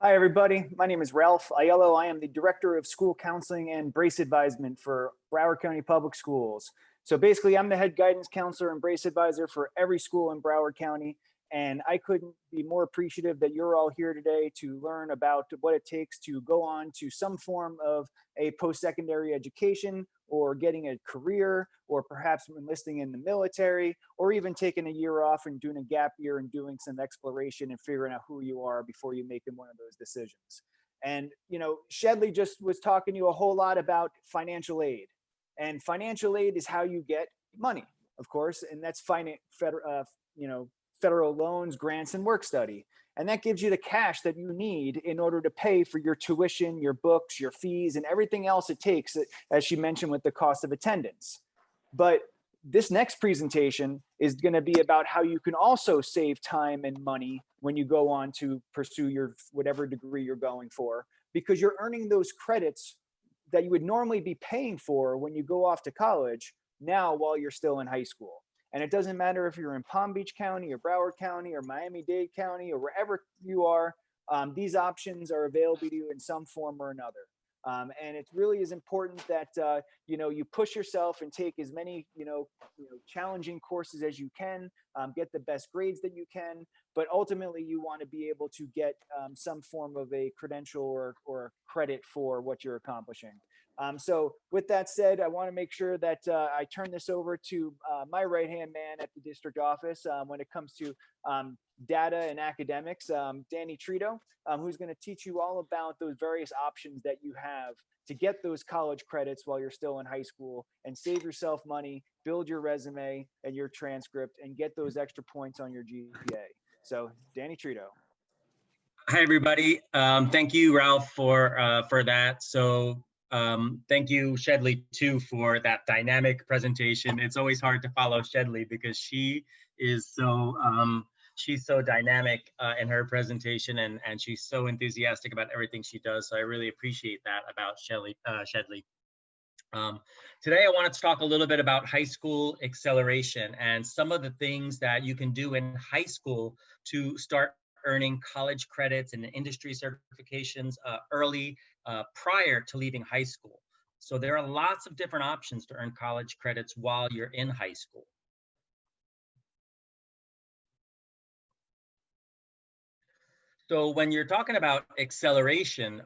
Hi, everybody. My name is Ralph Aiello. I am the Director of School Counseling and Brace Advisement for Broward County Public Schools. So basically, I'm the head guidance counselor and brace advisor for every school in Broward County. And I couldn't be more appreciative that you're all here today to learn about what it takes to go on to some form of a post-secondary education, or getting a career, or perhaps enlisting in the military, or even taking a year off and doing a gap year and doing some exploration and figuring out who you are before you make one of those decisions. And, Shedley just was talking to you a whole lot about financial aid. And financial aid is how you get money, of course, and that's federal loans, grants, and work study. And that gives you the cash that you need in order to pay for your tuition, your books, your fees, and everything else it takes, as she mentioned, with the cost of attendance. But this next presentation is going to be about how you can also save time and money when you go on to pursue your whatever degree you're going for, because you're earning those credits that you would normally be paying for when you go off to college now while you're still in high school. And it doesn't matter if you're in Palm Beach County or Broward County or Miami-Dade County or wherever you are, these options are available to you in some form or another. And it really is important that you push yourself and take as many challenging courses as you can, get the best grades that you can, but ultimately you want to be able to get some form of a credential or credit for what you're accomplishing. So with that said, I want to make sure that I turn this over to my right-hand man at the district office when it comes to data and academics, Danny Trito, who's going to teach you all about those various options that you have to get those college credits while you're still in high school and save yourself money, build your resume and your transcript, and get those extra points on your GPA. So Danny Trito. Hi, everybody. Thank you, Ralph, for that. So thank you, Shedley, too, for that dynamic presentation. It's always hard to follow Shedley because she is she's so dynamic in her presentation, and she's so enthusiastic about everything she does. So I really appreciate that about Shedley. Today, I wanted to talk a little bit about high school acceleration and some of the things that you can do in high school to start earning college credits and industry certifications early prior to leaving high school. So there are lots of different options to earn college credits while you're in high school. So when you're talking about acceleration,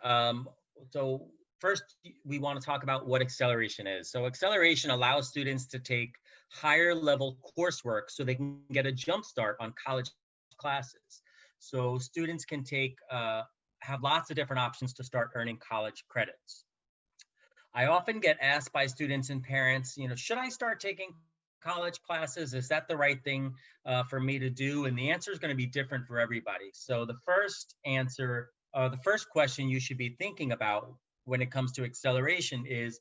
so first we want to talk about what acceleration is. So acceleration allows students to take higher level coursework so they can get a jump start on college classes. So students can have lots of different options to start earning college credits. I often get asked by students and parents, should I start taking college classes? Is that the right thing for me to do? And the answer is going to be different for everybody. So the first question you should be thinking about when it comes to acceleration is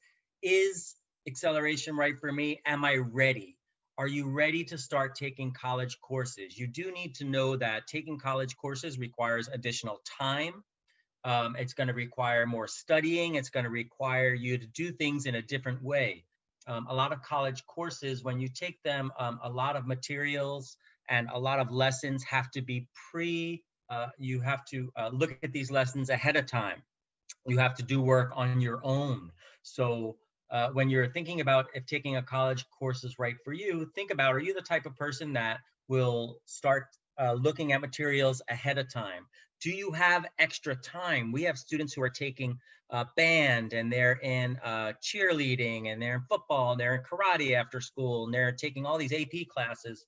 acceleration right for me? Am I ready? Are you ready to start taking college courses? You do need to know that taking college courses requires additional time. It's going to require more studying. It's going to require you to do things in a different way. A lot of college courses, when you take them, a lot of materials and a lot of lessons have to be you have to look at these lessons ahead of time. You have to do work on your own. So when you're thinking about if taking a college course is right for you, think about, are you the type of person that will start looking at materials ahead of time? Do you have extra time? We have students who are taking band, and they're in cheerleading, and they're in football, and they're in karate after school, and they're taking all these AP classes.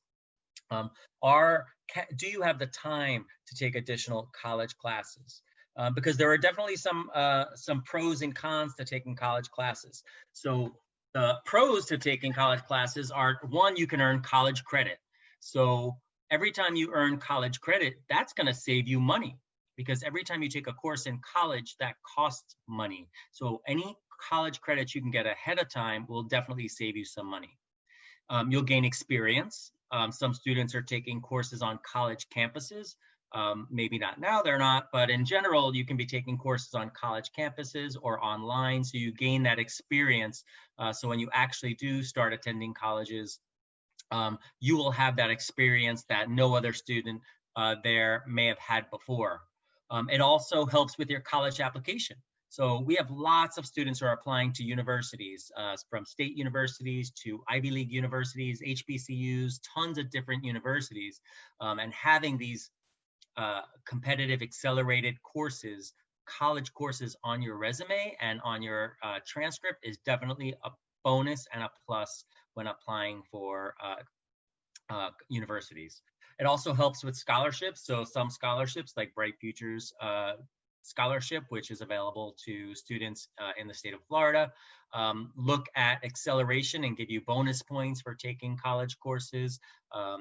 Do you have the time to take additional college classes? Because there are definitely some pros and cons to taking college classes. So the pros to taking college classes are, one, you can earn college credit. So every time you earn college credit, that's going to save you money, because every time you take a course in college, that costs money. So any college credits you can get ahead of time will definitely save you some money. You'll gain experience. Some students are taking courses on college campuses. Maybe not now, they're not, but in general, you can be taking courses on college campuses or online, so you gain that experience. So when you actually do start attending colleges, you will have that experience that no other student there may have had before. It also helps with your college application. So we have lots of students who are applying to universities, from state universities to Ivy League universities, HBCUs, tons of different universities, and having these competitive accelerated courses, college courses on your resume and on your transcript is definitely a bonus and a plus when applying for universities. It also helps with scholarships. So some scholarships like Bright Futures Scholarship, which is available to students in the state of Florida, look at acceleration and give you bonus points for taking college courses.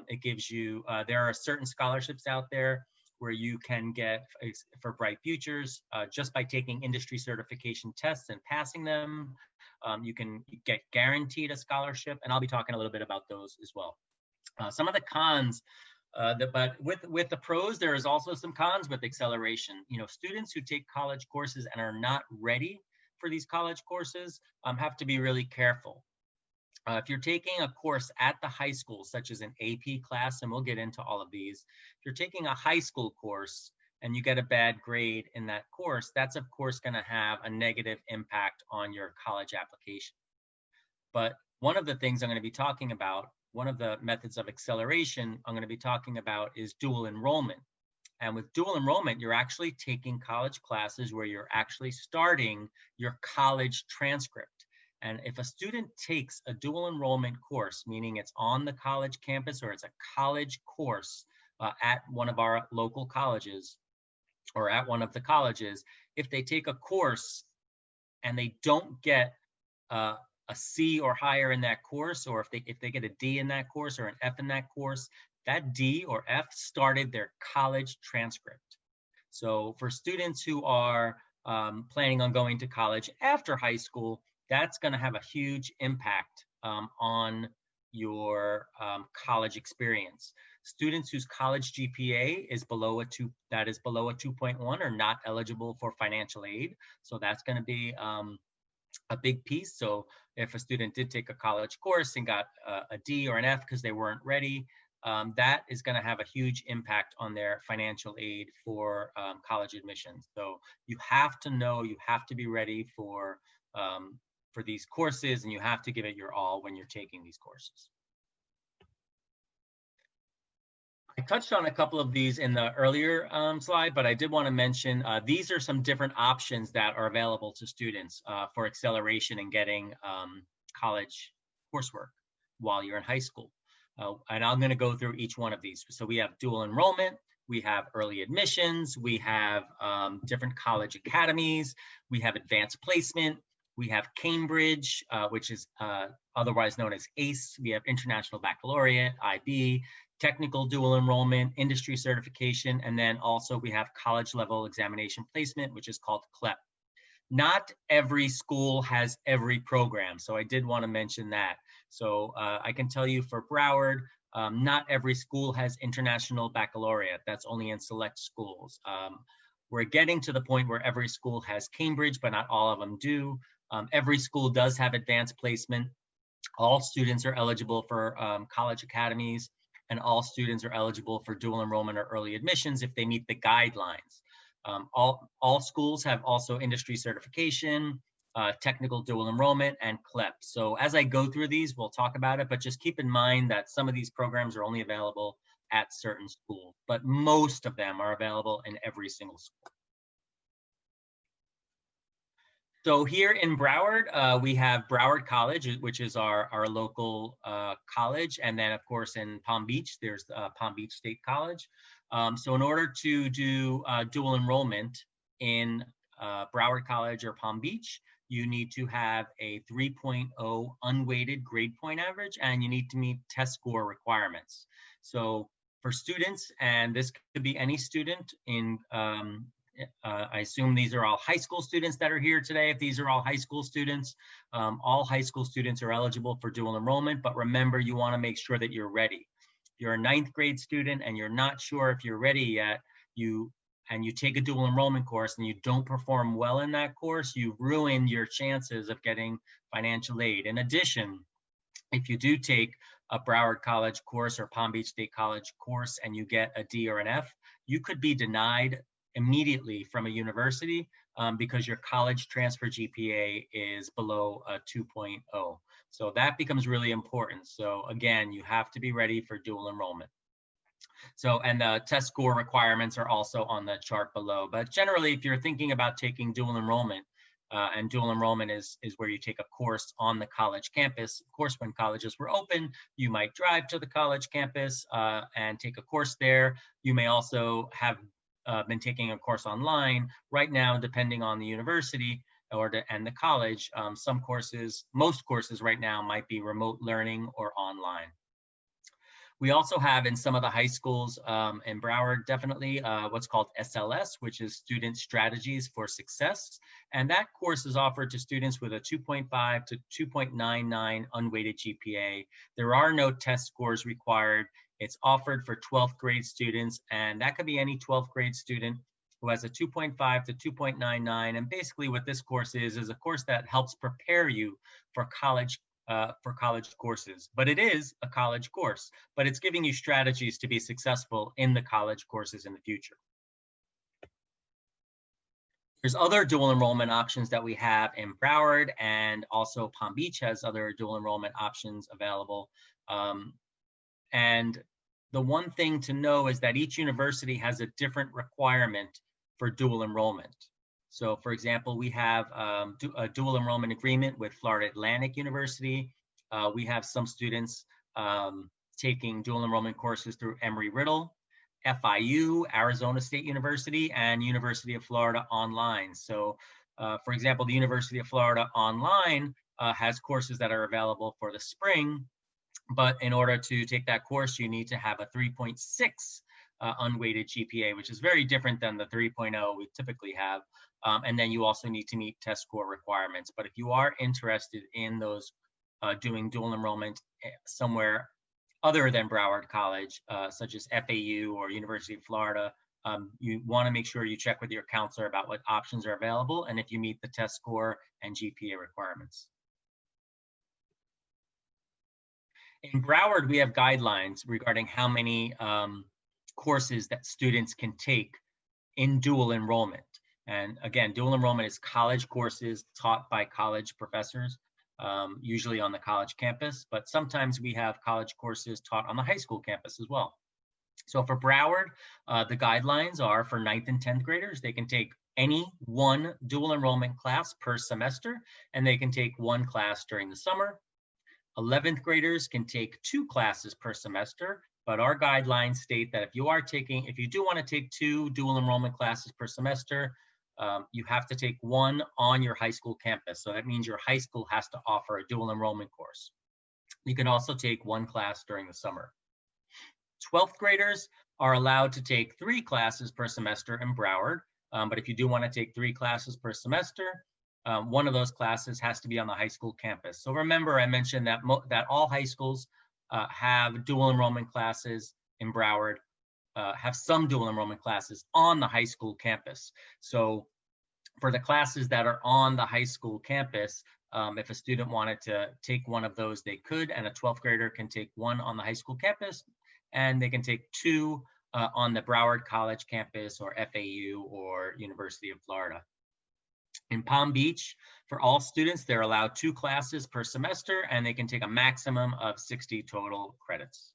It gives you, there are certain scholarships out there where you can get for Bright Futures, just by taking industry certification tests and passing them, you can get guaranteed a scholarship, and I'll be talking a little bit about those as well. Some of the cons, but with the pros, there is also some cons with acceleration. You know, students who take college courses and are not ready for these college courses have to be really careful. If you're taking a course at the high school, such as an AP class, and we'll get into all of these, if you're taking a high school course and you get a bad grade in that course, that's of course going to have a negative impact on your college application. But one of the things I'm going to be talking about, one of the methods of acceleration I'm going to be talking about is dual enrollment. And with dual enrollment, you're actually taking college classes where you're actually starting your college transcript. And if a student takes a dual enrollment course, meaning it's on the college campus or it's a college course at one of our local colleges or at one of the colleges, if they take a course and they don't get a C or higher in that course, or if they get a D in that course or an F in that course, that D or F started their college transcript. So for students who are planning on going to college after high school, that's going to have a huge impact on your college experience. Students whose college GPA is below a 2.1 are not eligible for financial aid. So that's going to be a big piece. So if a student did take a college course and got a D or an F because they weren't ready, that is going to have a huge impact on their financial aid for college admissions. So you have to know, you have to be ready for these courses, and you have to give it your all when you're taking these courses. I touched on a couple of these in the earlier slide, but I did want to mention these are some different options that are available to students for acceleration and getting college coursework while you're in high school. And I'm going to go through each one of these. So we have dual enrollment, we have early admissions, we have different college academies, we have advanced placement, we have Cambridge, which is otherwise known as AICE. We have International Baccalaureate, IB, technical dual enrollment, industry certification, and then also we have college level examination placement, which is called CLEP. Not every school has every program, so I did want to mention that. So I can tell you for Broward, not every school has International Baccalaureate. That's only in select schools. We're getting to the point where every school has Cambridge, but not all of them do. Every school does have advanced placement. All students are eligible for college academies, and all students are eligible for dual enrollment or early admissions if they meet the guidelines. All schools have also industry certification, technical dual enrollment, and CLEP. So as I go through these, we'll talk about it, but just keep in mind that some of these programs are only available at certain schools, but most of them are available in every single school. So here in Broward, we have Broward College, which is our local college. And then, of course, in Palm Beach, there's Palm Beach State College. So in order to do dual enrollment in Broward College or Palm Beach, you need to have a 3.0 unweighted grade point average, and you need to meet test score requirements. So for students, and this could be any student in I assume these are all high school students that are here today. If these are all high school students, all high school students are eligible for dual enrollment, but remember, you want to make sure that you're ready. If you're a 9th grade student and you're not sure if you're ready yet, you take a dual enrollment course and you don't perform well in that course, you ruin your chances of getting financial aid. In addition, if you do take a Broward College course or Palm Beach State College course and you get a D or an F, you could be denied immediately from a university because your college transfer GPA is below a 2.0. So that becomes really important. So again, you have to be ready for dual enrollment. So, and the test score requirements are also on the chart below. But generally, if you're thinking about taking dual enrollment, and dual enrollment is where you take a course on the college campus. Of course, when colleges were open, you might drive to the college campus and take a course there. You may also have been taking a course online. Right now, depending on the university and the college, some courses, most courses right now might be remote learning or online. We also have in some of the high schools in Broward, definitely what's called SLS, which is Student Strategies for Success. And that course is offered to students with a 2.5 to 2.99 unweighted GPA. There are no test scores required. It's offered for 12th grade students, and that could be any 12th grade student who has a 2.5 to 2.99. And basically what this course is a course that helps prepare you for college courses. But it is a college course, but it's giving you strategies to be successful in the college courses in the future. There's other dual enrollment options that we have in Broward, and also Palm Beach has other dual enrollment options available. And the one thing to know is that each university has a different requirement for dual enrollment. So for example, we have a dual enrollment agreement with Florida Atlantic University. We have some students taking dual enrollment courses through Embry-Riddle, FIU, Arizona State University, and University of Florida Online. So for example, the University of Florida Online has courses that are available for the spring, but in order to take that course, you need to have a 3.6 unweighted GPA, which is very different than the 3.0 we typically have. And then you also need to meet test score requirements. But if you are interested in those doing dual enrollment somewhere other than Broward College, such as FAU or University of Florida, you want to make sure you check with your counselor about what options are available and if you meet the test score and GPA requirements. In Broward, we have guidelines regarding how many courses that students can take in dual enrollment. And again, dual enrollment is college courses taught by college professors, usually on the college campus, but sometimes we have college courses taught on the high school campus as well. So for Broward, the guidelines are for 9th and 10th graders, they can take any one dual enrollment class per semester, and they can take one class during the summer. 11th graders can take 2 classes per semester, but our guidelines state that if you do want to take 2 dual enrollment classes per semester, you have to take one on your high school campus. So that means your high school has to offer a dual enrollment course. You can also take 1 class during the summer. 12th graders are allowed to take 3 classes per semester in Broward, but if you do want to take 3 classes per semester, one of those classes has to be on the high school campus. So remember, I mentioned that that all high schools have dual enrollment classes in Broward, have some dual enrollment classes on the high school campus. So for the classes that are on the high school campus, if a student wanted to take one of those, they could, and a 12th grader can take 1 on the high school campus, and they can take 2 on the Broward College campus or FAU or University of Florida. In Palm Beach, for all students, they're allowed 2 classes per semester, and they can take a maximum of 60 total credits.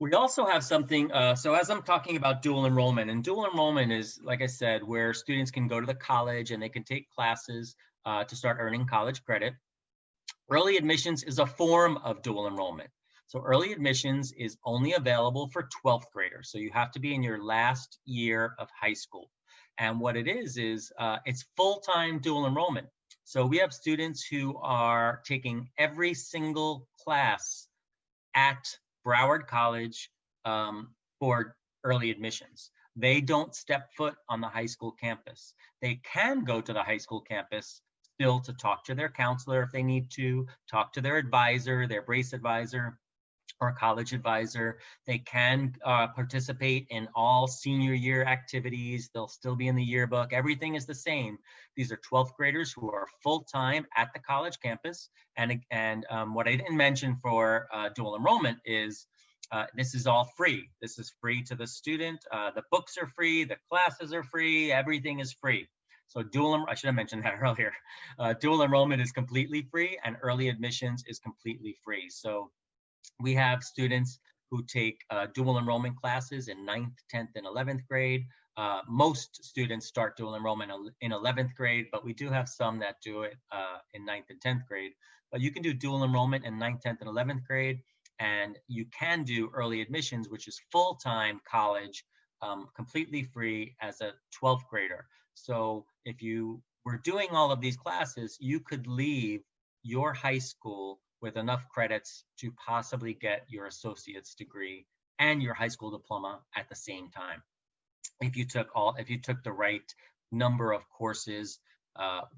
We also have something, so as I'm talking about dual enrollment, and dual enrollment is, like I said, where students can go to the college and they can take classes to start earning college credit. Early admissions is a form of dual enrollment. So early admissions is only available for 12th graders. So you have to be in your last year of high school. And what it is it's full-time dual enrollment. So we have students who are taking every single class at Broward College for early admissions. They don't step foot on the high school campus. They can go to the high school campus still to talk to their counselor if they need to, talk to their advisor, their brace advisor, or college advisor. They can participate in all senior year activities. They'll still be in the yearbook. Everything is the same. These are 12th graders who are full-time at the college campus. And what I didn't mention for dual enrollment is This is all free. This is free to the student. The books are free, the classes are free, everything is free. So I should have mentioned that earlier. Dual enrollment is completely free and early admissions is completely free. So we have students who take dual enrollment classes in 9th, 10th, and 11th grade. Most students start dual enrollment in 11th grade, but we do have some that do it in 9th and 10th grade. But you can do dual enrollment in 9th, 10th, and 11th grade, and you can do early admissions, which is full-time college, completely free as a 12th grader. So if you were doing all of these classes, you could leave your high school with enough credits to possibly get your associate's degree and your high school diploma at the same time. If you took the right number of courses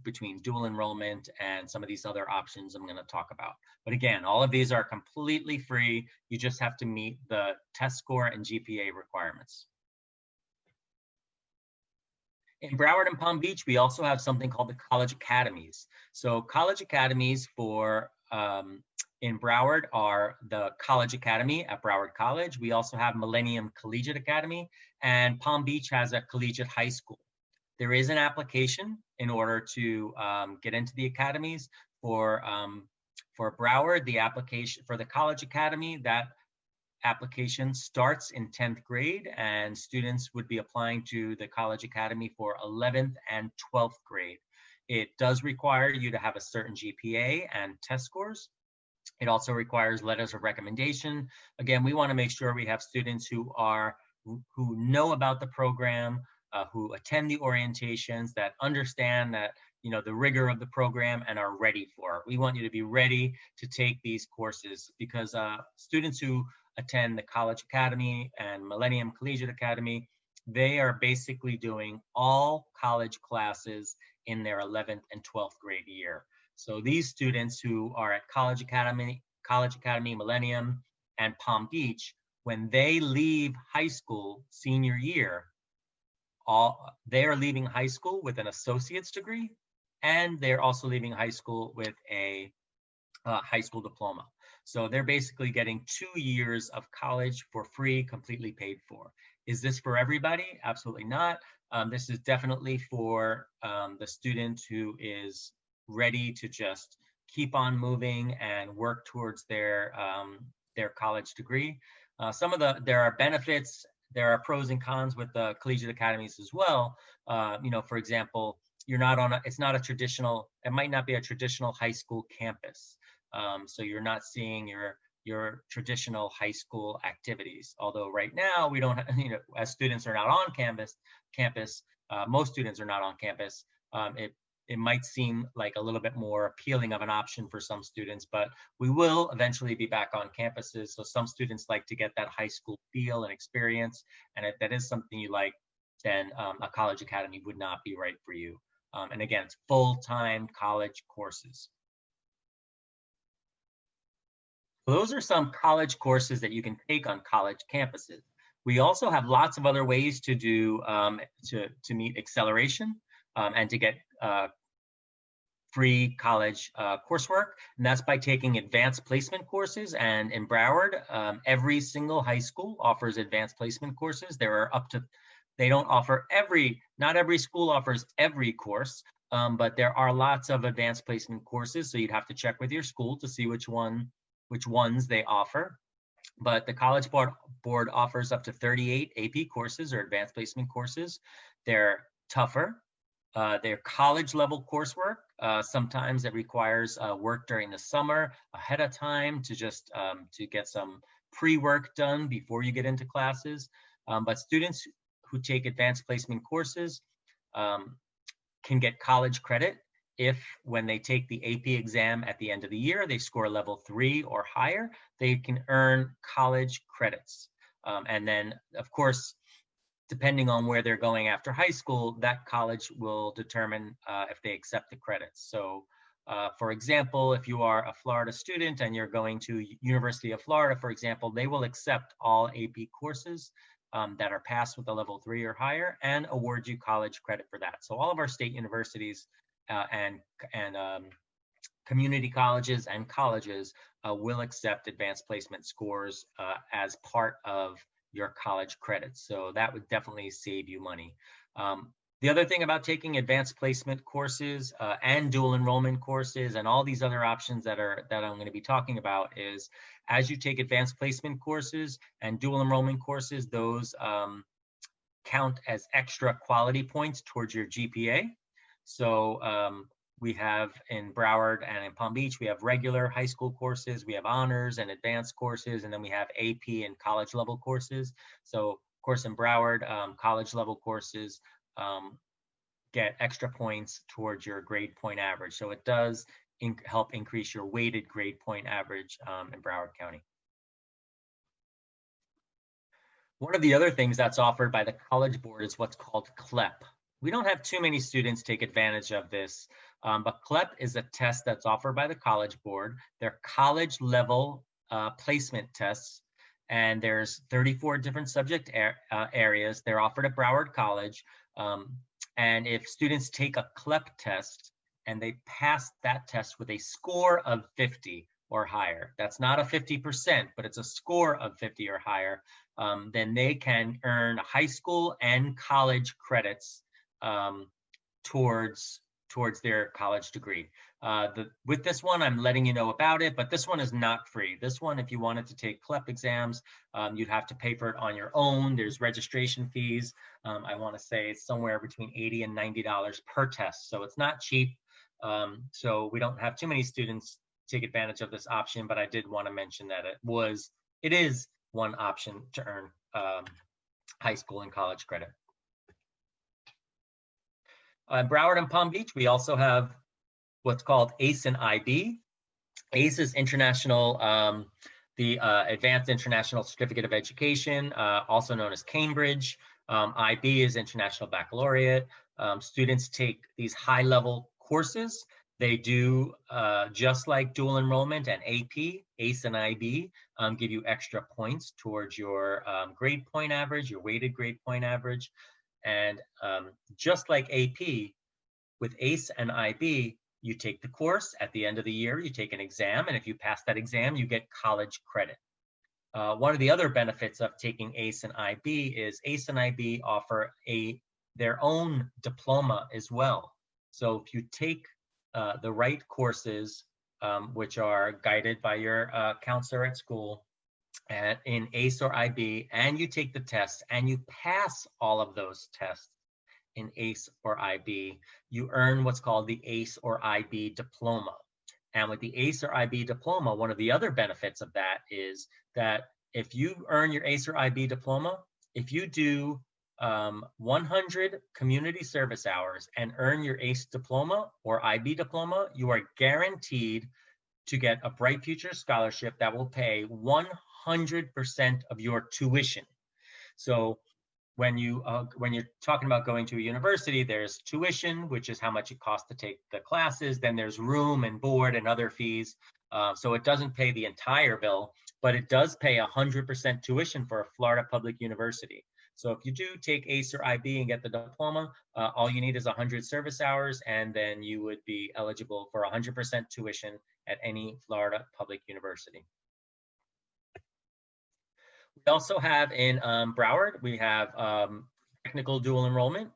between dual enrollment and some of these other options I'm going to talk about. But again, all of these are completely free. You just have to meet the test score and GPA requirements. In Broward and Palm Beach, we also have something called the College Academies. So College Academies in Broward are the College Academy at Broward College. We also have Millennium Collegiate Academy, and Palm Beach has a collegiate high school. There is an application in order to get into the academies. For Broward, the application for the College Academy, that application starts in 10th grade, and students would be applying to the College Academy for 11th and 12th grade. It does require you to have a certain GPA and test scores. It also requires letters of recommendation. Again, we want to make sure we have students who know about the program, who attend the orientations, that understand that the rigor of the program and are ready for it. We want you to be ready to take these courses, because students who attend the College Academy and Millennium Collegiate Academy, they are basically doing all college classes in their 11th and 12th grade year. So these students who are at College Academy, Millennium, and Palm Beach, when they leave high school senior year, they are leaving high school with an associate's degree, and they're also leaving high school with a high school diploma. So they're basically getting 2 years of college for free, completely paid for. Is this for everybody? Absolutely not. This is definitely for the student who is ready to just keep on moving and work towards their college degree. There are benefits, there are pros and cons with the collegiate academies as well. For example, it might not be a traditional high school campus. So you're not seeing your traditional high school activities. Although right now we don't, as students are not on campus, most students are not on campus. It might seem like a little bit more appealing of an option for some students, but we will eventually be back on campuses. So some students like to get that high school feel and experience. And if that is something you like, then a college academy would not be right for you. And again, it's full-time college courses. So those are some college courses that you can take on college campuses. We also have lots of other ways to do to meet acceleration and to get free college coursework, and that's by taking advanced placement courses. And in Broward, every single high school offers advanced placement courses. Not every school offers every course, but there are lots of advanced placement courses. So you'd have to check with your school to see which ones they offer. But the College Board offers up to 38 AP courses or advanced placement courses. They're tougher. They're college level coursework. Sometimes it requires work during the summer ahead of time to just to get some pre-work done before you get into classes. But students who take advanced placement courses can get college credit if, when they take the AP exam at the end of the year, they score level 3 or higher, they can earn college credits. And then, of course, depending on where they're going after high school, that college will determine if they accept the credits. So for example, if you are a Florida student and you're going to University of Florida, for example, they will accept all AP courses that are passed with a level 3 or higher and award you college credit for that. So all of our state universities and community colleges and colleges will accept advanced placement scores as part of your college credits. So that would definitely save you money. The other thing about taking advanced placement courses and dual enrollment courses and all these other options that I'm going to be talking about is, as you take advanced placement courses and dual enrollment courses, those count as extra quality points towards your GPA. So we have in Broward and in Palm Beach, we have regular high school courses, we have honors and advanced courses, and then we have AP and college level courses. So of course in Broward, college level courses get extra points towards your grade point average. So it does help increase your weighted grade point average in Broward County. One of the other things that's offered by the College Board is what's called CLEP. We don't have too many students take advantage of this, but CLEP is a test that's offered by the College Board. They're college level placement tests, and there's 34 different subject areas. They're offered at Broward College. And if students take a CLEP test and they pass that test with a score of 50 or higher, that's not a 50%, but it's a score of 50 or higher, then they can earn high school and college credits towards their college degree. With this one, I'm letting you know about it, but this one is not free. This one, if you wanted to take CLEP exams, you'd have to pay for it on your own. There's registration fees. I want to say it's somewhere between $80 and $90 per test. So it's not cheap. So we don't have too many students take advantage of this option, but I did want to mention that it is one option to earn high school and college credit. Broward and Palm Beach, we also have what's called AICE and IB. AICE is international, the Advanced International Certificate of Education, also known as Cambridge. IB is International Baccalaureate. Students take these high-level courses. They do, just like dual enrollment and AP, AICE and IB give you extra points towards your grade point average, your weighted grade point average. And just like AP, with AICE and IB, you take the course at the end of the year, you take an exam, and if you pass that exam, you get college credit. One of the other benefits of taking AICE and IB is AICE and IB offer their own diploma as well. So if you take the right courses, which are guided by your counselor at school, in AICE or IB, and you take the test and you pass all of those tests in AICE or IB, you earn what's called the AICE or IB diploma. And with the AICE or IB diploma, one of the other benefits of that is that if you earn your AICE or IB diploma, if you do 100 community service hours and earn your AICE diploma or IB diploma, you are guaranteed to get a Bright Future scholarship that will pay 100% of your tuition. So when you're talking about going to a university, there's tuition, which is how much it costs to take the classes. Then there's room and board and other fees. So it doesn't pay the entire bill, but it does pay 100% tuition for a Florida public university. So if you do take AICE or IB and get the diploma, all you need is 100 service hours, and then you would be eligible for 100% tuition at any Florida public university. We also have in Broward, we have technical dual enrollment,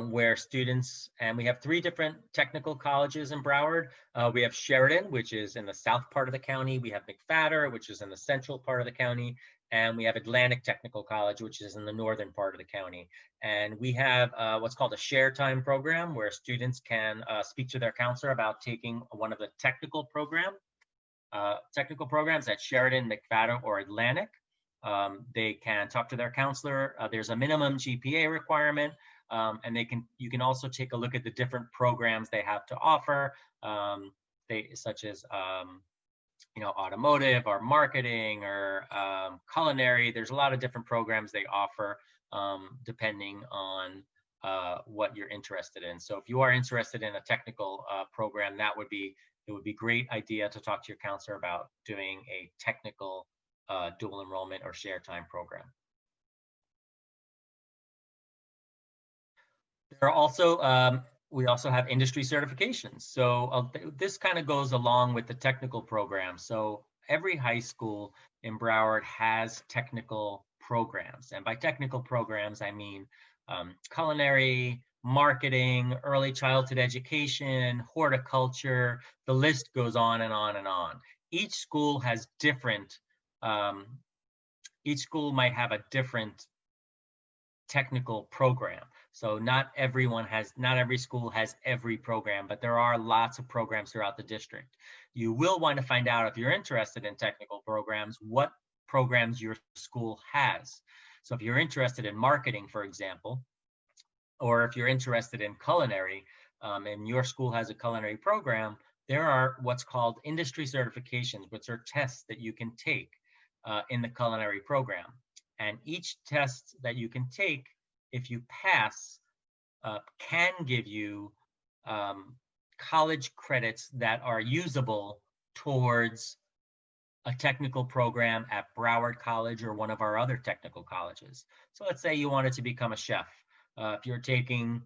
where students, and we have 3 different technical colleges in Broward. We have Sheridan, which is in the south part of the county. We have McFadder, which is in the central part of the county. And we have Atlantic Technical College, which is in the northern part of the county. And we have what's called a share time program, where students can speak to their counselor about taking one of the technical programs at Sheridan, McFadder, or Atlantic. They can talk to their counselor. There's a minimum GPA requirement, and you can also take a look at the different programs they have to offer, such as automotive or marketing or culinary. There's a lot of different programs they offer depending on what you're interested in. So if you are interested in a technical program, it would be a great idea to talk to your counselor about doing a technical dual enrollment or share time program. There are also we also have industry certifications. So this kind of goes along with the technical program. So every high school in Broward has technical programs. And by technical programs, I mean culinary, marketing, early childhood education, horticulture, the list goes on and on and on. Each school has different, each school might have a different technical program. So not every school has every program, but there are lots of programs throughout the district. You will want to find out, if you're interested in technical programs, what programs your school has. So if you're interested in marketing, for example, or if you're interested in culinary, and your school has a culinary program, there are what's called industry certifications, which are tests that you can take in the culinary program. And each test that you can take, if you pass, can give you college credits that are usable towards a technical program at Broward College or one of our other technical colleges. So let's say you wanted to become a chef. If you're taking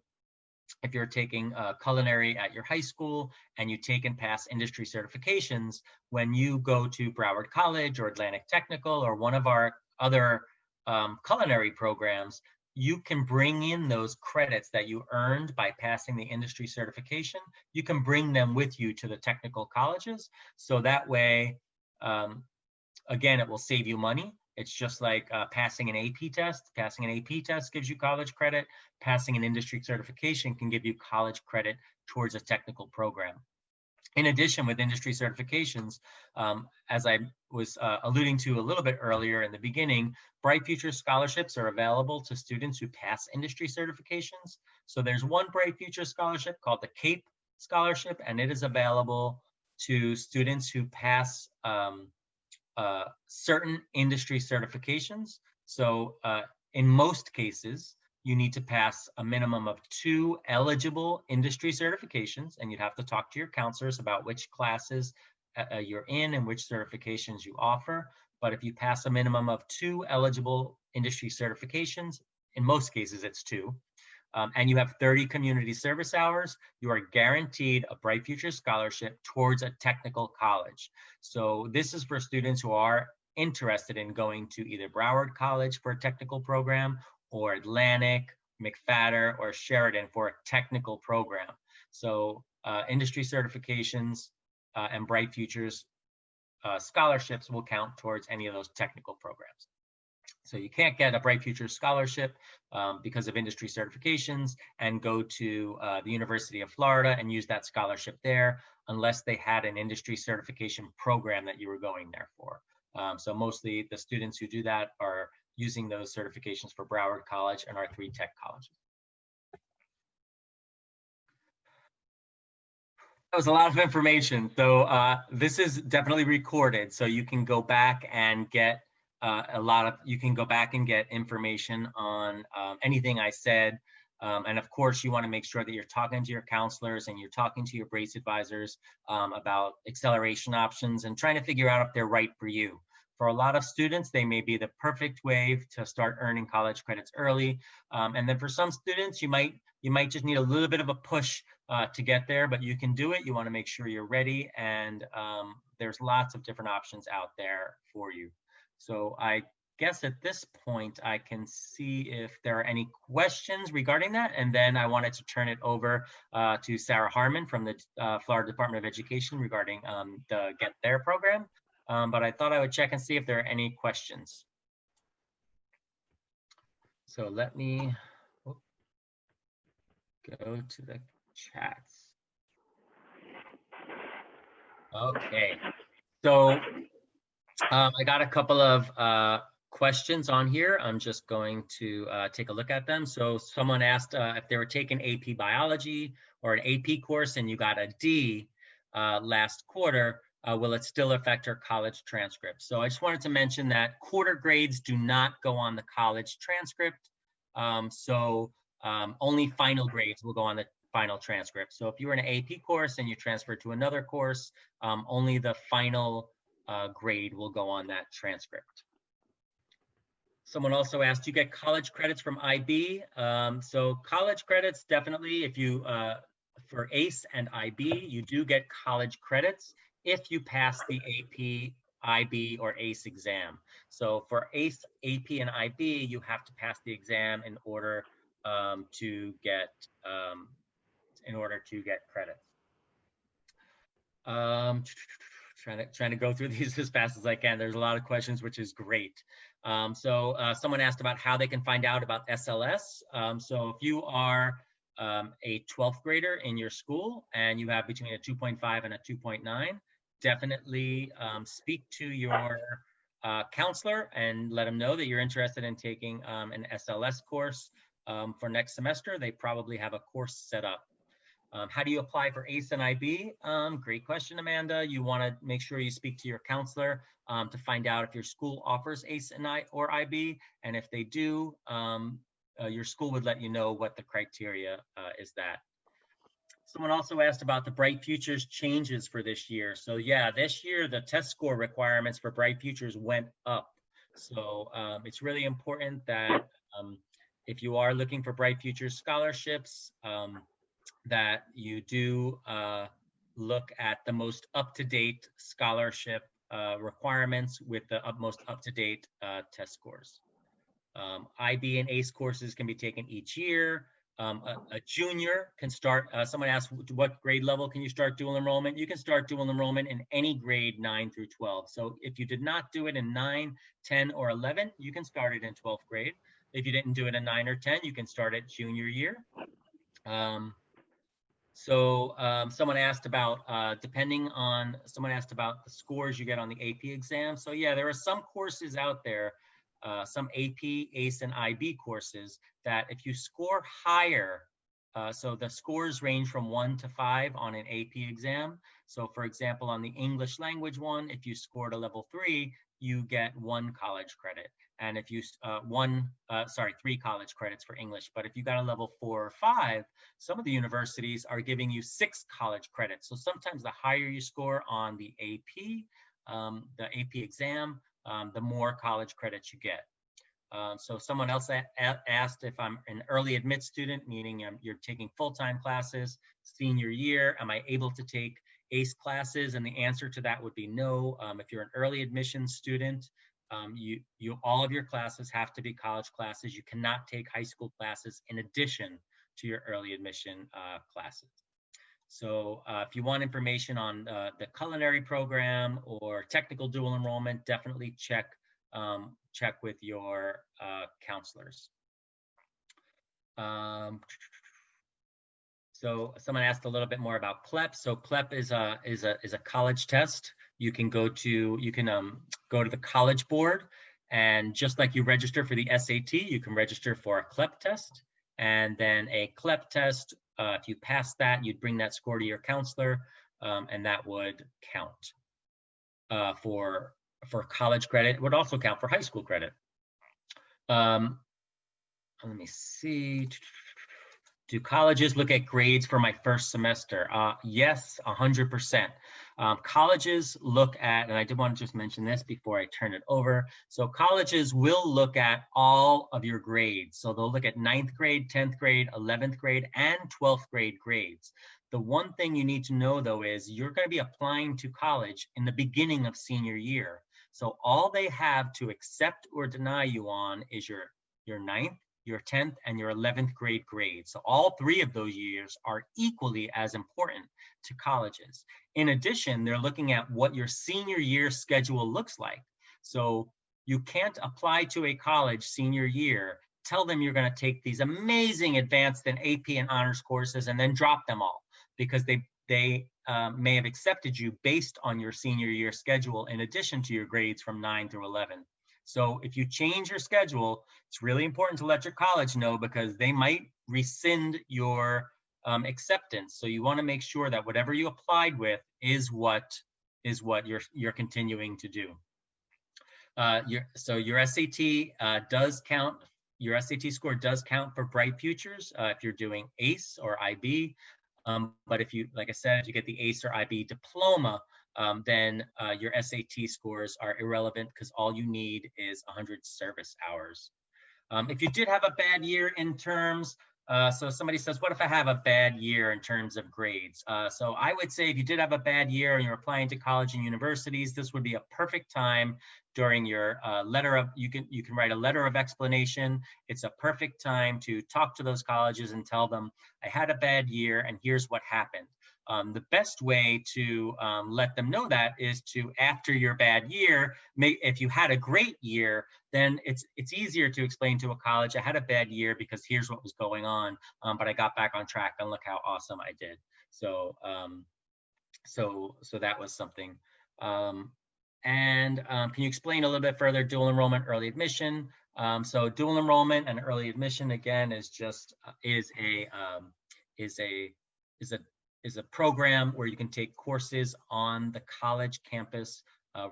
culinary at your high school and you take and pass industry certifications, when you go to Broward College or Atlantic Technical or one of our other culinary programs, you can bring in those credits that you earned by passing the industry certification. You can bring them with you to the technical colleges. So that way, again, it will save you money. It's just like passing an AP test. Passing an AP test gives you college credit. Passing an industry certification can give you college credit towards a technical program. In addition, with industry certifications, as I was alluding to a little bit earlier in the beginning, Bright Future scholarships are available to students who pass industry certifications. So there's one Bright Future scholarship called the CAPE scholarship, and it is available to students who pass certain industry certifications. So in most cases, you need to pass a minimum of 2 eligible industry certifications, and you'd have to talk to your counselors about which classes you're in and which certifications you offer. But if you pass a minimum of 2 eligible industry certifications, in most cases it's 2, and you have 30 community service hours, you are guaranteed a Bright Future scholarship towards a technical college. So this is for students who are interested in going to either Broward College for a technical program, or Atlantic, McFadder, or Sheridan for a technical program. So industry certifications and Bright Futures scholarships will count towards any of those technical programs. So you can't get a Bright Futures scholarship because of industry certifications and go to the University of Florida and use that scholarship there unless they had an industry certification program that you were going there for. So mostly the students who do that are using those certifications for Broward College and our 3 tech colleges. That was a lot of information. So this is definitely recorded, so you can go back and get you can go back and get information on anything I said. And of course, you want to make sure that you're talking to your counselors and you're talking to your BRACE advisors about acceleration options and trying to figure out if they're right for you. For a lot of students, they may be the perfect way to start earning college credits early. And then for some students, you might just need a little bit of a push to get there, but you can do it. You want to make sure you're ready, and there's lots of different options out there for you. So I guess at this point, I can see if there are any questions regarding that. And then I wanted to turn it over to Sarah Harmon from the Florida Department of Education regarding the Get There program. But I thought I would check and see if there are any questions. So let me go to the chats. Okay, so I got a couple of questions on here. I'm just going to take a look at them. So someone asked if they were taking AP biology or an AP course and you got a D last quarter, will it still affect her college transcript? So I just wanted to mention that quarter grades do not go on the college transcript. Only final grades will go on the final transcript. So if you were in an AP course and you transferred to another course, only the final grade will go on that transcript. Someone also asked, do you get college credits from IB? So college credits, definitely, if you for ACE and IB, you do get college credits if you pass the AP, IB, or ACE exam. So for ACE, AP, and IB, you have to pass the exam in order to get credits. Trying to go through these as fast as I can. There's a lot of questions, which is great. Someone asked about how they can find out about SLS. So if you are a 12th grader in your school and you have between a 2.5 and a 2.9, definitely speak to your counselor and let them know that you're interested in taking an SLS course for next semester. They probably have a course set up. How do you apply for ACE and IB? Great question, Amanda. You want to make sure you speak to your counselor to find out if your school offers ACE and or IB. And if they do, your school would let you know what the criteria is that. Someone also asked about the Bright Futures changes for this year. So yeah, this year, the test score requirements for Bright Futures went up. So it's really important that if you are looking for Bright Futures scholarships, that you do look at the most up-to-date scholarship requirements with the most up-to-date test scores. IB and ACE courses can be taken each year. A junior can start, someone asked, what grade level can you start dual enrollment? You can start dual enrollment in any grade 9 through 12. So if you did not do it in 9, 10, or 11, you can start it in 12th grade. If you didn't do it in 9 or 10, you can start it junior year. Someone asked about, someone asked about the scores you get on the AP exam. So yeah, there are some courses out there, some AP, ACE, and IB courses that if you score higher, so the scores range from 1 to 5 on an AP exam. So for example, on the English language one, if you scored a level 3, you get 1 college credit. And if you, 3 college credits for English. But if you got a level 4 or 5, some of the universities are giving you 6 college credits. So sometimes the higher you score on the AP exam, the more college credits you get. So someone else asked if I'm an early admit student, meaning you're taking full-time classes, senior year, am I able to take ACE classes? And the answer to that would be no. If you're an early admission student, all of your classes have to be college classes. You cannot take high school classes in addition to your early admission classes. So if you want information on the culinary program or technical dual enrollment, definitely check with your counselors. So someone asked a little bit more about CLEP. So CLEP is a college test. You can go to the College Board, and just like you register for the SAT, you can register for a CLEP test. And then a CLEP test, if you pass that, you'd bring that score to your counselor, and that would count for college credit. It would also count for high school credit. Let me see. Do colleges look at grades for my first semester? Yes, 100%. Colleges look at, and I did want to just mention this before I turn it over. So colleges will look at all of your grades. So they'll look at 9th grade, 10th grade, 11th grade, and 12th grade grades. The one thing you need to know though is you're going to be applying to college in the beginning of senior year. So all they have to accept or deny you on is your 9th, your 10th, and your 11th grade grades. So all 3 of those years are equally as important to colleges. In addition, they're looking at what your senior year schedule looks like. So you can't apply to a college senior year, tell them you're going to take these amazing advanced and AP and honors courses and then drop them all, because they may have accepted you based on your senior year schedule in addition to your grades from 9 through 11. So if you change your schedule, it's really important to let your college know, because they might rescind your acceptance. So you want to make sure that whatever you applied with is what you're continuing to do. So your SAT does count. Your SAT score does count for Bright Futures if you're doing ACE or IB. But if you, like I said, if you get the ACE or IB diploma, then your SAT scores are irrelevant, because all you need is 100 service hours. If you did have a bad year in terms, So somebody says, what if I have a bad year in terms of grades? So I would say if you did have a bad year and you're applying to college and universities, this would be a perfect time during your letter of, you can write a letter of explanation. It's a perfect time to talk to those colleges and tell them, I had a bad year and here's what happened. The best way to let them know that is to, after your bad year, if you had a great year, then it's easier to explain to a college, I had a bad year because here's what was going on, but I got back on track and look how awesome I did. So so that was something. Can you explain a little bit further dual enrollment, early admission? So dual enrollment and early admission again is just is a program where you can take courses on the college campus.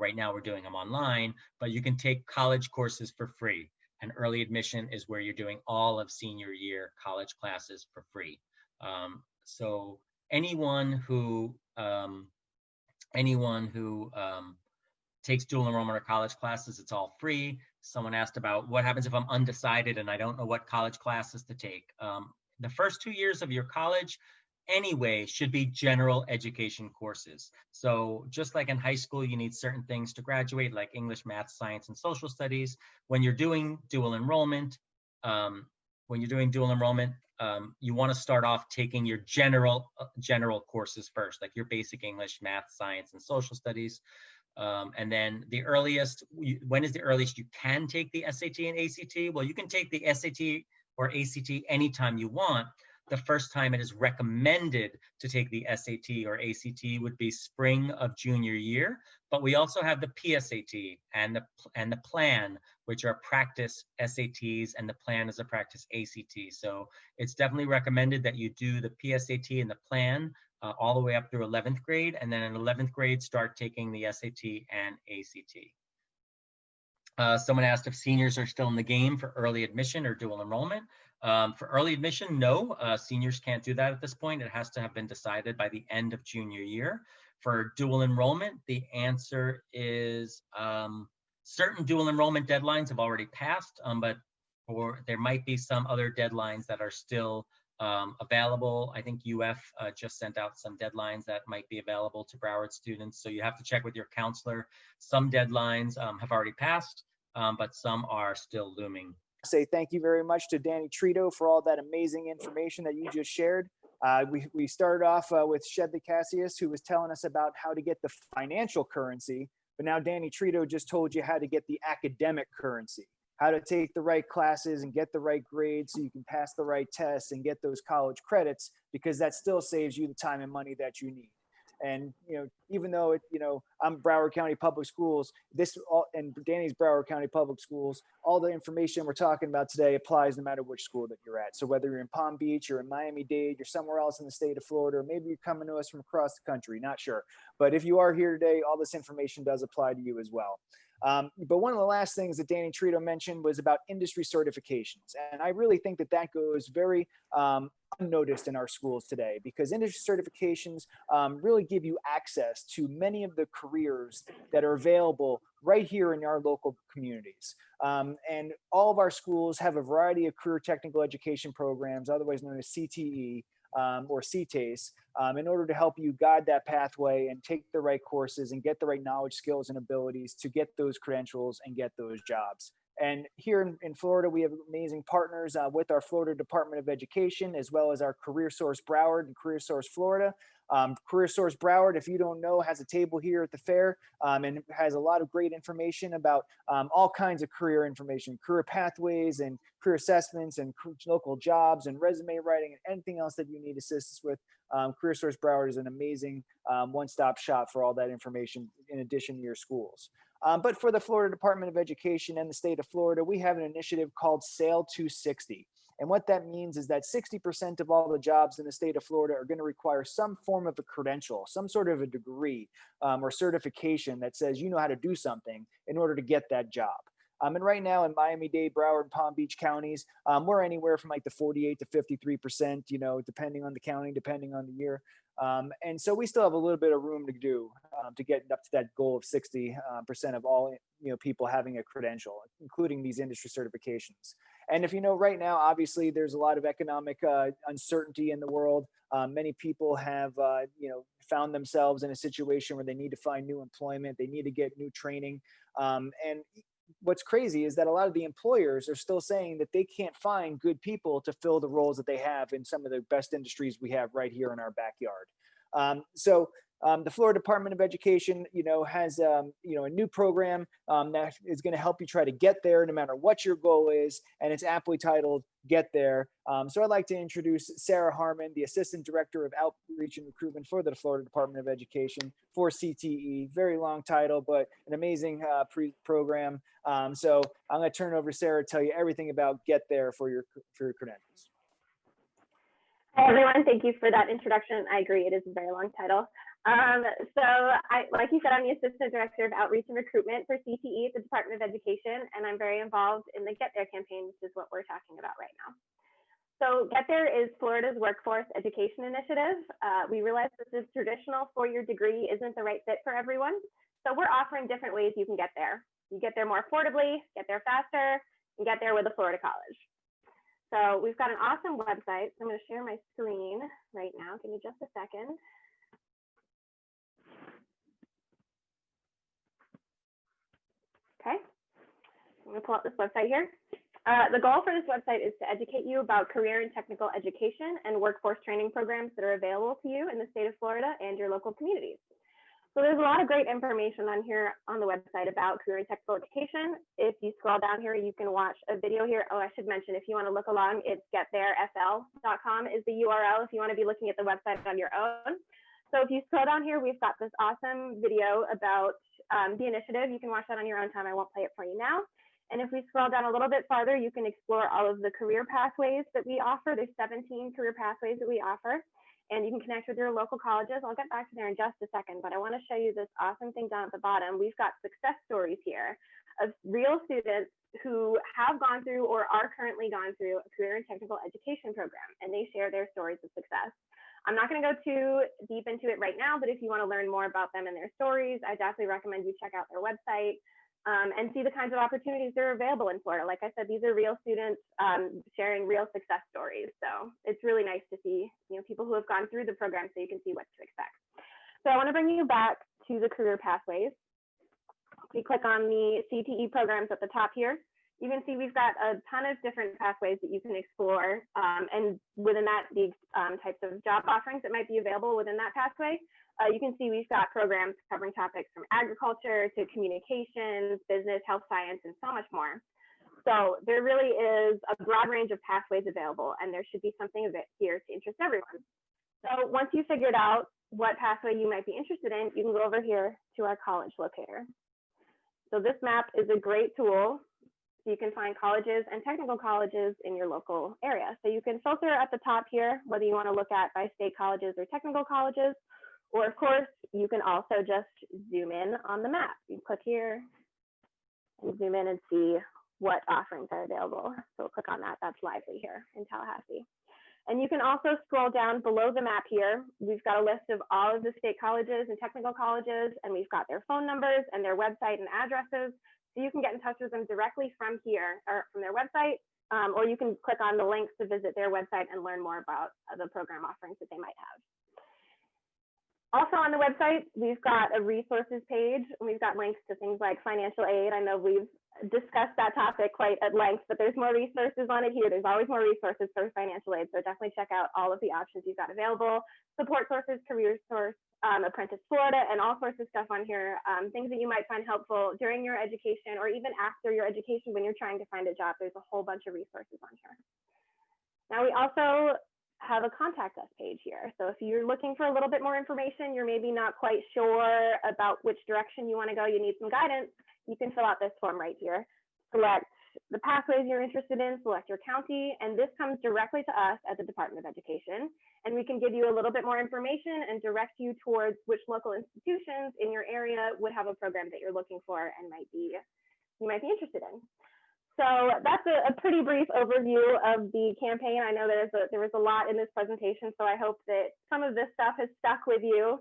Right now we're doing them online, but you can take college courses for free. And early admission is where you're doing all of senior year college classes for free. So anyone who takes dual enrollment or college classes, it's all free. Someone asked about what happens if I'm undecided and I don't know what college classes to take. The first 2 years of your college anyway should be general education courses. So just like in high school, you need certain things to graduate, like English, math, science, and social studies. When you're doing dual enrollment, you want to start off taking your general courses first, like your basic English, math, science, and social studies. And then when is the earliest you can take the SAT and ACT? Well, you can take the SAT or ACT anytime you want. The first time it is recommended to take the SAT or ACT would be spring of junior year, but we also have the PSAT and the plan, which are practice SATs, and the plan is a practice ACT. So it's definitely recommended that you do the PSAT and the plan all the way up through 11th grade, and then in 11th grade, start taking the SAT and ACT. Someone asked if seniors are still in the game for early admission or dual enrollment. For early admission, no, seniors can't do that at this point. It has to have been decided by the end of junior year. For dual enrollment, the answer is certain dual enrollment deadlines have already passed, but there might be some other deadlines that are still available. I think UF just sent out some deadlines that might be available to Broward students. So you have to check with your counselor. Some deadlines have already passed, but some are still looming. Say thank you very much to Danny Trito for all that amazing information that you just shared. We started off with Shedley Cassius, who was telling us about how to get the financial currency, but now Danny Trito just told you how to get the academic currency, how to take the right classes and get the right grades so you can pass the right tests and get those college credits, because that still saves you the time and money that you need. And, even though I'm Broward County Public Schools, and Danny's Broward County Public Schools, all the information we're talking about today applies no matter which school that you're at. So whether you're in Palm Beach, you're in Miami-Dade, you're somewhere else in the state of Florida, or maybe you're coming to us from across the country, not sure. But if you are here today, all this information does apply to you as well. But one of the last things that Danny Trito mentioned was about industry certifications. And I really think that goes very unnoticed in our schools today, because industry certifications really give you access to many of the careers that are available right here in our local communities. And all of our schools have a variety of career technical education programs, otherwise known as CTE, or CTACE, in order to help you guide that pathway and take the right courses and get the right knowledge, skills, and abilities to get those credentials and get those jobs. And here in Florida, we have amazing partners with our Florida Department of Education, as well as our Career Source Broward and Career Source Florida. Career Source Broward, if you don't know, has a table here at the fair, and has a lot of great information about all kinds of career information, career pathways and career assessments and local jobs and resume writing and anything else that you need assistance with. Career Source Broward is an amazing one-stop shop for all that information in addition to your schools. But for the Florida Department of Education and the state of Florida, we have an initiative called Sail 260. And what that means is that 60% of all the jobs in the state of Florida are going to require some form of a credential, some sort of a degree or certification that says you know how to do something in order to get that job. And right now in Miami-Dade, Broward, and Palm Beach counties, we're anywhere from like the 48 to 53%, you know, depending on the county, depending on the year. And so we still have a little bit of room to do to get up to that goal of 60% of all, you know, people having a credential, including these industry certifications. And if you know, right now, obviously, there's a lot of economic uncertainty in the world. Many people have, you know, found themselves in a situation where they need to find new employment. They need to get new training. And what's crazy is that a lot of the employers are still saying that they can't find good people to fill the roles that they have in some of the best industries we have right here in our backyard. The Florida Department of Education, you know, has, you know, a new program that is going to help you try to get there no matter what your goal is. And it's aptly titled Get There. So I'd like to introduce Sarah Harmon, the Assistant Director of Outreach and Recruitment for the Florida Department of Education for CTE. Very long title, but an amazing program. So I'm going to turn it over to Sarah to tell you everything about Get There for your credentials. Hi, everyone. Thank you for that introduction. I agree. It is a very long title. Like you said, I'm the Assistant Director of Outreach and Recruitment for CTE at the Department of Education, and I'm very involved in the Get There campaign, which is what we're talking about right now. So Get There is Florida's workforce education initiative. We realize that this traditional four-year degree isn't the right fit for everyone. So we're offering different ways you can get there. You get there more affordably, get there faster, and get there with a Florida college. So we've got an awesome website. I'm going to share my screen right now. Give me just a second. Okay, I'm going to pull up this website here. The goal for this website is to educate you about career and technical education and workforce training programs that are available to you in the state of Florida and your local communities. So there's a lot of great information on here on the website about career and technical education. If you scroll down here, you can watch a video here. Oh, I should mention, if you want to look along, it's gettheresl.com is the URL if you want to be looking at the website on your own. So if you scroll down here, we've got this awesome video about the initiative. You can watch that on your own time. I won't play it for you now. And if we scroll down a little bit farther, you can explore all of the career pathways that we offer. There's 17 career pathways that we offer, and you can connect with your local colleges. I'll get back to there in just a second, but I want to show you this awesome thing down at the bottom. We've got success stories here of real students who have gone through or are currently gone through a career and technical education program, and they share their stories of success. I'm not going to go too deep into it right now, but if you want to learn more about them and their stories, I definitely recommend you check out their website and see the kinds of opportunities that are available in Florida. Like I said, these are real students sharing real success stories. So it's really nice to see, you know, people who have gone through the program so you can see what to expect. So I want to bring you back to the career pathways. We click on the CTE programs at the top here. You can see we've got a ton of different pathways that you can explore, and within that, the types of job offerings that might be available within that pathway. You can see we've got programs covering topics from agriculture to communications, business, health science, and so much more. So there really is a broad range of pathways available, and there should be something of it here to interest everyone. So once you figured out what pathway you might be interested in, you can go over here to our college locator. So this map is a great tool. So you can find colleges and technical colleges in your local area. So you can filter at the top here, whether you want to look at by state colleges or technical colleges, or of course, you can also just zoom in on the map. You click here and zoom in and see what offerings are available. So we'll click on that. That's Lively here in Tallahassee. And you can also scroll down below the map here. We've got a list of all of the state colleges and technical colleges, and we've got their phone numbers and their website and addresses. So you can get in touch with them directly from here or from their website, or you can click on the links to visit their website and learn more about the program offerings that they might have. Also on the website, we've got a resources page, and we've got links to things like financial aid. I know we've discussed that topic quite at length, but there's more resources on it here. There's always more resources for financial aid, so definitely check out all of the options you've got available. Support sources, career source, Apprentice Florida, and all sorts of stuff on here, things that you might find helpful during your education or even after your education when you're trying to find a job. There's a whole bunch of resources on here. Now we also have a contact us page here. So if you're looking for a little bit more information, you're maybe not quite sure about which direction you want to go, you need some guidance, you can fill out this form right here. Select the pathways you're interested in, select your county, and this comes directly to us at the Department of Education. And we can give you a little bit more information and direct you towards which local institutions in your area would have a program that you're looking for and might be you might be interested in. So that's a pretty brief overview of the campaign. I know there was a lot in this presentation, so I hope that some of this stuff has stuck with you.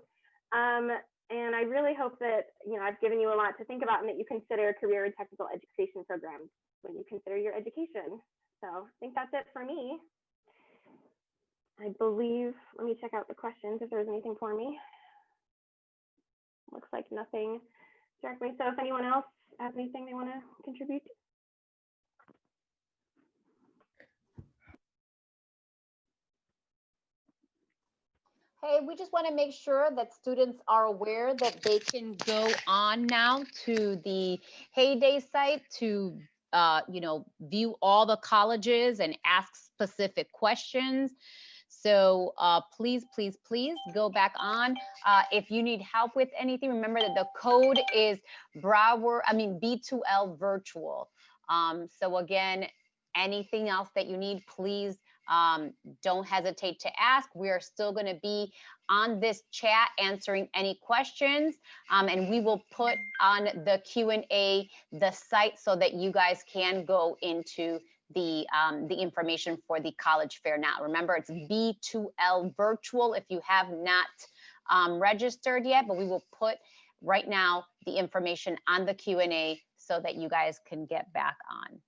And I really hope that, you know, I've given you a lot to think about and that you consider career and technical education programs when you consider your education. So I think that's it for me. I believe, let me check out the questions if there's anything for me. Looks like nothing directly. So if anyone else has anything they want to contribute. Hey, we just want to make sure that students are aware that they can go on now to the Heyday site to, you know, view all the colleges and ask specific questions. So please, please, please go back on. If you need help with anything, remember that the code is B2L virtual. So again, anything else that you need, please don't hesitate to ask. We are still going to be on this chat answering any questions, and we will put on the Q&A the site so that you guys can go into the information for the college fair now. Remember, it's B2L virtual if you have not registered yet, but we will put right now the information on the Q&A so that you guys can get back on.